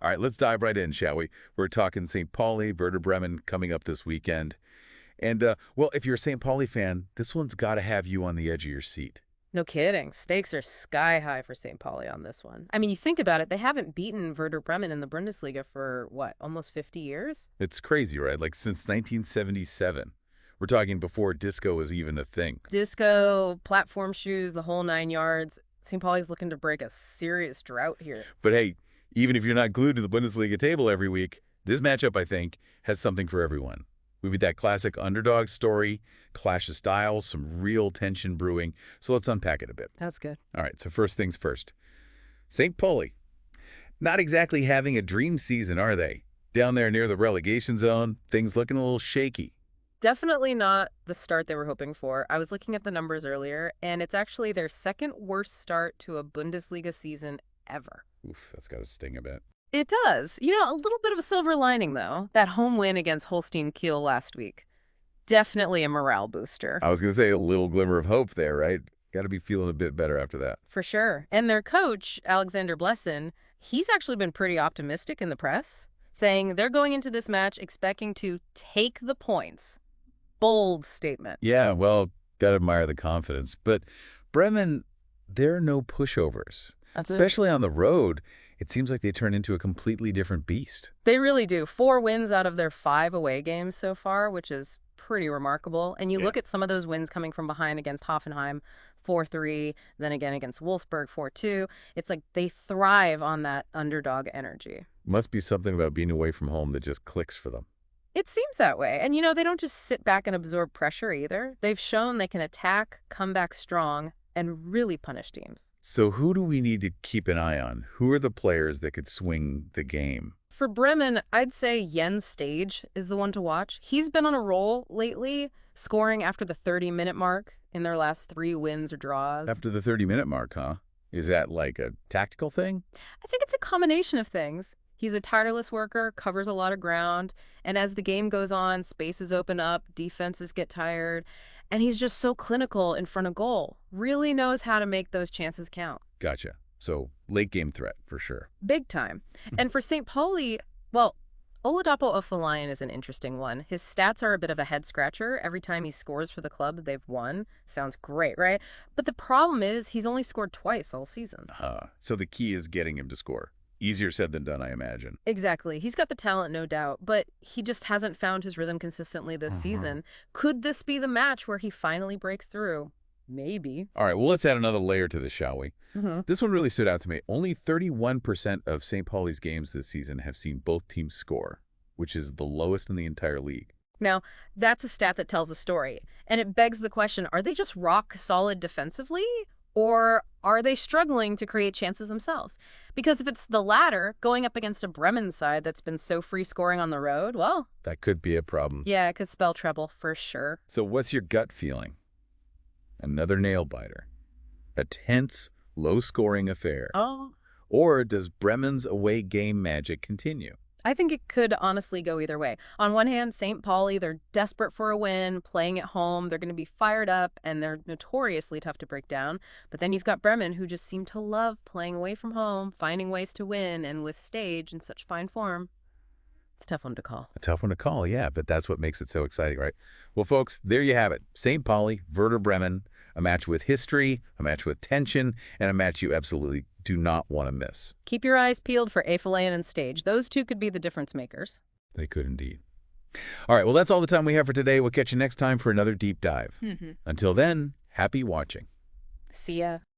All right, let's dive right in, shall we? We're talking St. Pauli, Werder Bremen coming up this weekend. And, well, if you're a St. Pauli fan, this one's got to have you on the edge of your seat. No kidding. Stakes are sky high for St. Pauli on this one. I mean, you think about it, they haven't beaten Werder Bremen in the Bundesliga for, what, almost 50 years? It's crazy, right? Like, since 1977. We're talking before disco was even a thing. Disco, platform shoes, the whole 9 yards. St. Pauli's looking to break a serious drought here. But hey, even if you're not glued to the Bundesliga table every week, this matchup, I think, has something for everyone. We've got that classic underdog story, clash of styles, some real tension brewing. So let's unpack it a bit. That's good. All right, so first things first. St. Pauli. Not exactly having a dream season, are they? Down there near the relegation zone, things looking a little shaky. Definitely not the start they were hoping for. I was looking at the numbers earlier, and it's actually their second worst start to a Bundesliga season ever. Oof, that's got to sting a bit. It does. You know, a little bit of a silver lining, though. That home win against Holstein Kiel last week. Definitely a morale booster. I was going to say a little glimmer of hope there, right? Got to be feeling a bit better after that. For sure. And their coach, Alexander Blessin, he's actually been pretty optimistic in the press, saying they're going into this match expecting to take the points. Bold statement. Yeah, well, got to admire the confidence. But Bremen, they're no pushovers. Especially on the road, it seems like they turn into a completely different beast. They really do. 4 wins out of their 5 away games so far, which is pretty remarkable. And you look at some of those wins coming from behind against Hoffenheim, 4-3, then again against Wolfsburg, 4-2. It's like they thrive on that underdog energy. Must be something about being away from home that just clicks for them. It seems that way. And, you know, they don't just sit back and absorb pressure either. They've shown they can attack, come back strong, and really punish teams. So who do we need to keep an eye on? Who are the players that could swing the game? For Bremen, I'd say Jens Stage is the one to watch. He's been on a roll lately, scoring after the 30-minute mark in their last 3 wins or draws. After the 30-minute mark, huh? Is that like a tactical thing? I think it's a combination of things. He's a tireless worker, covers a lot of ground, and as the game goes on, spaces open up, defenses get tired, and he's just so clinical in front of goal. Really knows how to make those chances count. Gotcha. So late game threat for sure. Big time. And for St. Pauli, well, Oladapo Ofolayan is an interesting one. His stats are a bit of a head-scratcher. Every time he scores for the club, they've won. Sounds great, right? But the problem is he's only scored twice all season. So the key is getting him to score. Easier said than done, I imagine. Exactly. He's got the talent, no doubt, but he just hasn't found his rhythm consistently this season. Could this be the match where he finally breaks through? Maybe. All right, well, let's add another layer to this, shall we? This one really stood out to me. Only 31% of St. Pauli's games this season have seen both teams score, which is the lowest in the entire league. Now, that's a stat that tells a story, and it begs the question, are they just rock solid defensively? Or are they struggling to create chances themselves? Because if it's the latter, going up against a Bremen side that's been so free scoring on the road, well... That could be a problem. Yeah, it could spell trouble for sure. So what's your gut feeling? Another nail-biter. A tense, low-scoring affair. Oh. Or does Bremen's away game magic continue? I think it could honestly go either way. On one hand, St. Pauli, they're desperate for a win, playing at home. They're going to be fired up, and they're notoriously tough to break down. But then you've got Bremen, who just seem to love playing away from home, finding ways to win, and with Stage in such fine form. It's a tough one to call. A tough one to call, yeah, but that's what makes it so exciting, right? Well, folks, there you have it. St. Pauli, Werder Bremen, a match with history, a match with tension, and a match you absolutely do not want to miss. Keep your eyes peeled for Ofolayan and Stage. Those two could be the difference makers. They could indeed. All right, well, that's all the time we have for today. We'll catch you next time for another deep dive. Until then, happy watching. See ya.